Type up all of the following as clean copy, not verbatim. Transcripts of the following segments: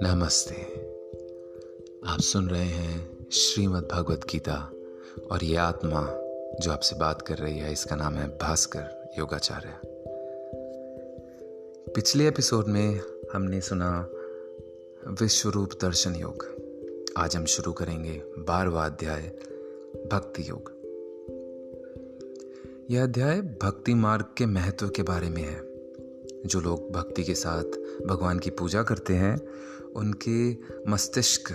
नमस्ते। आप सुन रहे हैं श्रीमद् भगवत गीता और ये आत्मा जो आपसे बात कर रही है इसका नाम है भास्कर योगाचार्य। पिछले एपिसोड में हमने सुना विश्वरूप दर्शन योग। आज हम शुरू करेंगे 12वां अध्याय भक्ति योग। यह अध्याय भक्ति मार्ग के महत्व के बारे में है। जो लोग भक्ति के साथ भगवान की पूजा करते हैं उनके मस्तिष्क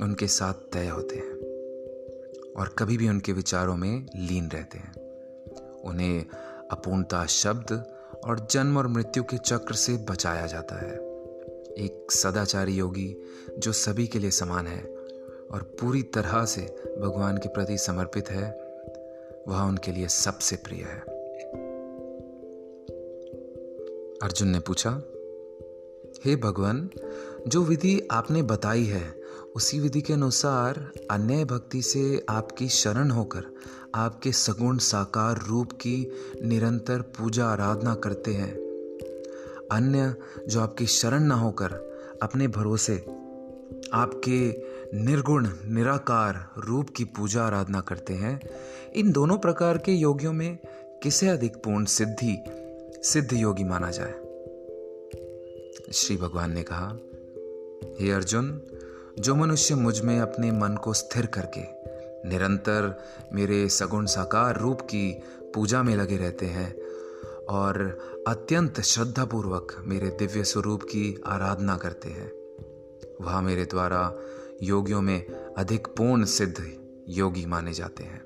उनके साथ तय होते हैं और कभी भी उनके विचारों में लीन रहते हैं। उन्हें अपूर्णता शब्द और जन्म और मृत्यु के चक्र से बचाया जाता है। एक सदाचारी योगी जो सभी के लिए समान है और पूरी तरह से भगवान के प्रति समर्पित है, वह उनके लिए सबसे प्रिय है। अर्जुन ने पूछा, हे भगवान, जो विधि आपने बताई है उसी विधि के अनुसार अन्य भक्ति से आपकी शरण होकर आपके सगुण साकार रूप की निरंतर पूजा आराधना करते हैं। अन्य जो आपकी शरण न होकर अपने भरोसे आपके निर्गुण निराकार रूप की पूजा आराधना करते हैं, इन दोनों प्रकार के योगियों में किसे अधिक पूर्ण सिद्ध योगी माना जाए? श्री भगवान ने कहा, हे अर्जुन, जो मनुष्य मुझ में अपने मन को स्थिर करके निरंतर मेरे सगुण साकार रूप की पूजा में लगे रहते हैं और अत्यंत श्रद्धापूर्वक मेरे दिव्य स्वरूप की आराधना करते हैं, वह मेरे द्वारा योगियों में अधिक पूर्ण सिद्ध योगी माने जाते हैं।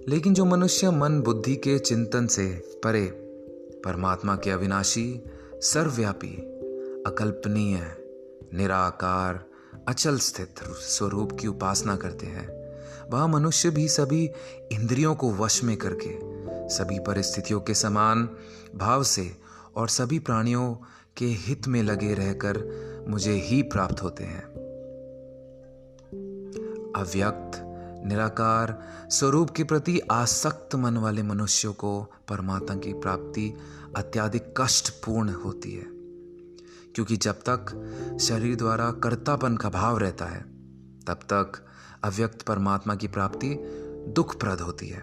लेकिन जो मनुष्य मन बुद्धि के चिंतन से परे परमात्मा के अविनाशी, सर्वव्यापी, अकल्पनीय, निराकार, अचल स्थित स्वरूप की उपासना करते हैं, वह मनुष्य भी सभी इंद्रियों को वश में करके सभी परिस्थितियों के समान भाव से और सभी प्राणियों के हित में लगे रहकर मुझे ही प्राप्त होते हैं। अव्यक्त निराकार स्वरूप के प्रति आसक्त मन वाले मनुष्यों को परमात्मा की प्राप्ति अत्याधिक कष्टपूर्ण होती है, क्योंकि जब तक शरीर द्वारा कर्तापन का भाव रहता है तब तक अव्यक्त परमात्मा की प्राप्ति दुखप्रद होती है।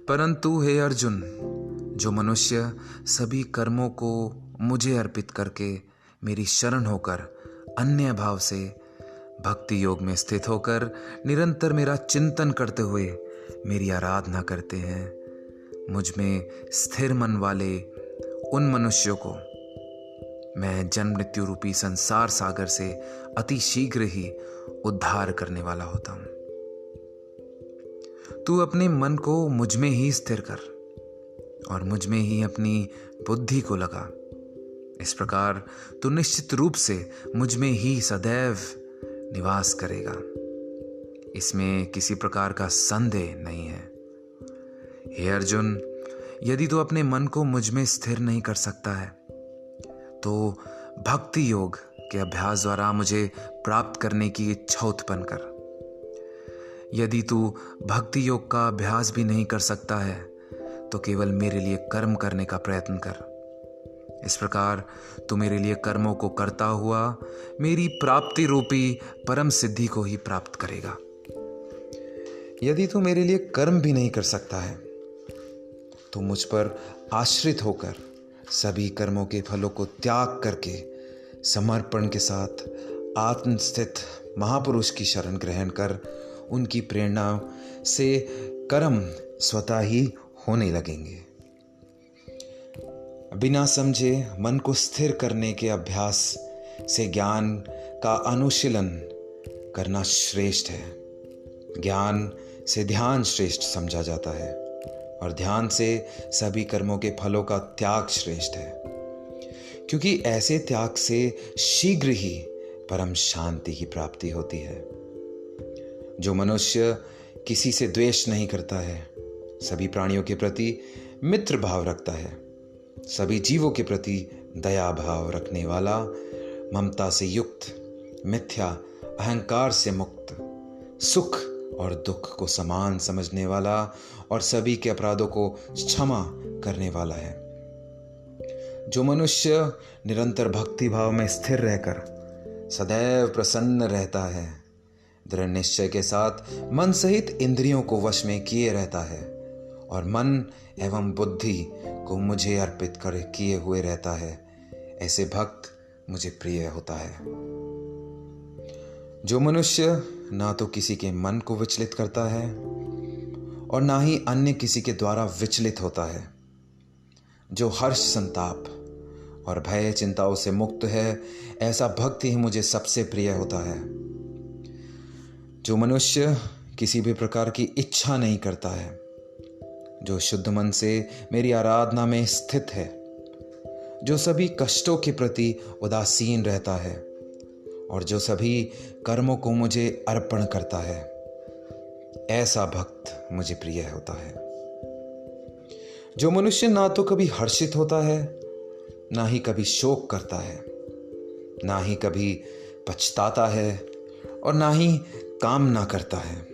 परंतु हे अर्जुन, जो मनुष्य सभी कर्मों को मुझे अर्पित करके मेरी शरण होकर अन्य भाव से भक्ति योग में स्थित होकर निरंतर मेरा चिंतन करते हुए मेरी आराधना करते हैं, मुझ में स्थिर मन वाले उन मनुष्यों को मैं जन्म मृत्यु रूपी संसार सागर से अति शीघ्र ही उद्धार करने वाला होता हूं। तू अपने मन को मुझ में ही स्थिर कर और मुझ में ही अपनी बुद्धि को लगा। इस प्रकार तू निश्चित रूप से मुझ में ही सदैव निवास करेगा। इसमें किसी प्रकार का संदेह नहीं है। हे अर्जुन, यदि तू अपने मन को मुझ में स्थिर नहीं कर सकता है तो भक्ति योग के अभ्यास द्वारा मुझे प्राप्त करने की इच्छा उत्पन्न कर। यदि तू भक्ति योग का अभ्यास भी नहीं कर सकता है तो केवल मेरे लिए कर्म करने का प्रयत्न कर। इस प्रकार तू मेरे लिए कर्मों को करता हुआ मेरी प्राप्ति रूपी परम सिद्धि को ही प्राप्त करेगा। यदि तू मेरे लिए कर्म भी नहीं कर सकता है तो मुझ पर आश्रित होकर सभी कर्मों के फलों को त्याग करके समर्पण के साथ आत्मस्थित महापुरुष की शरण ग्रहण कर उनकी प्रेरणा से कर्म स्वतः ही होने लगेंगे। बिना समझे मन को स्थिर करने के अभ्यास से ज्ञान का अनुशीलन करना श्रेष्ठ है। ज्ञान से ध्यान श्रेष्ठ समझा जाता है और ध्यान से सभी कर्मों के फलों का त्याग श्रेष्ठ है, क्योंकि ऐसे त्याग से शीघ्र ही परम शांति की प्राप्ति होती है। जो मनुष्य किसी से द्वेष नहीं करता है, सभी प्राणियों के प्रति मित्र भाव रखता है, सभी जीवों के प्रति दया भाव रखने वाला, ममता से युक्त, मिथ्या अहंकार से मुक्त, सुख और दुख को समान समझने वाला और सभी के अपराधों को क्षमा करने वाला है। जो मनुष्य निरंतर भक्ति भाव में स्थिर रहकर सदैव प्रसन्न रहता है, दृढ़ निश्चय के साथ मन सहित इंद्रियों को वश में किए रहता है और मन एवं बुद्धि को मुझे अर्पित कर किए हुए रहता है, ऐसे भक्त मुझे प्रिय होता है। जो मनुष्य ना तो किसी के मन को विचलित करता है और ना ही अन्य किसी के द्वारा विचलित होता है, जो हर्ष संताप और भय चिंताओं से मुक्त है, ऐसा भक्त ही मुझे सबसे प्रिय होता है। जो मनुष्य किसी भी प्रकार की इच्छा नहीं करता है, जो शुद्ध मन से मेरी आराधना में स्थित है, जो सभी कष्टों के प्रति उदासीन रहता है और जो सभी कर्मों को मुझे अर्पण करता है, ऐसा भक्त मुझे प्रिय होता है। जो मनुष्य ना तो कभी हर्षित होता है, ना ही कभी शोक करता है, ना ही कभी पछताता है और ना ही कामना करता है,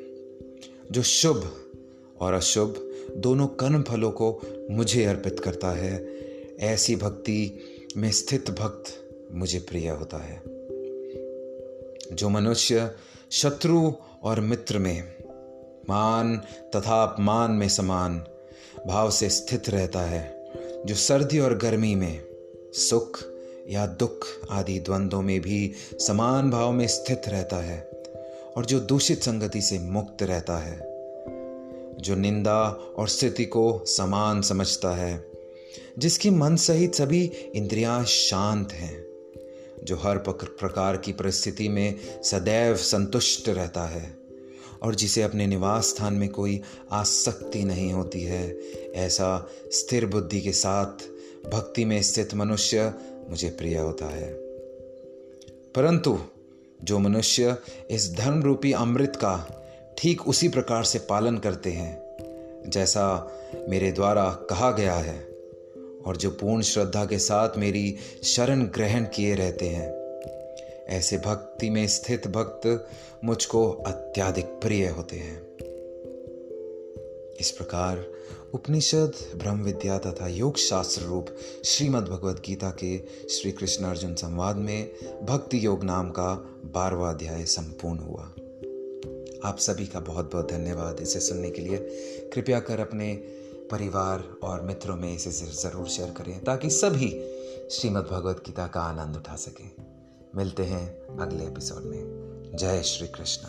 जो शुभ और अशुभ दोनों कर्म फलों को मुझे अर्पित करता है, ऐसी भक्ति में स्थित भक्त मुझे प्रिय होता है। जो मनुष्य शत्रु और मित्र में, मान तथा अपमान में समान भाव से स्थित रहता है, जो सर्दी और गर्मी में, सुख या दुख आदि द्वंद्वों में भी समान भाव में स्थित रहता है और जो दूषित संगति से मुक्त रहता है, जो निंदा और स्तुति को समान समझता है, जिसकी मन सहित सभी इंद्रियां शांत हैं, जो हर प्रकार की परिस्थिति में सदैव संतुष्ट रहता है और जिसे अपने निवास स्थान में कोई आसक्ति नहीं होती है, ऐसा स्थिर बुद्धि के साथ भक्ति में स्थित मनुष्य मुझे प्रिय होता है। परंतु जो मनुष्य इस धर्म रूपी अमृत का ठीक उसी प्रकार से पालन करते हैं जैसा मेरे द्वारा कहा गया है और जो पूर्ण श्रद्धा के साथ मेरी शरण ग्रहण किए रहते हैं, ऐसे भक्ति में स्थित भक्त मुझको अत्यधिक प्रिय होते हैं। इस प्रकार उपनिषद, ब्रह्म विद्या तथा योग शास्त्र रूप श्रीमद् भगवद गीता के श्री कृष्ण अर्जुन संवाद में भक्ति योग नाम का 12वां अध्याय संपूर्ण हुआ। आप सभी का बहुत बहुत धन्यवाद इसे सुनने के लिए। कृपया कर अपने परिवार और मित्रों में इसे ज़रूर शेयर करें ताकि सभी श्रीमद् भगवद गीता का आनंद उठा सकें। मिलते हैं अगले एपिसोड में। जय श्री कृष्ण।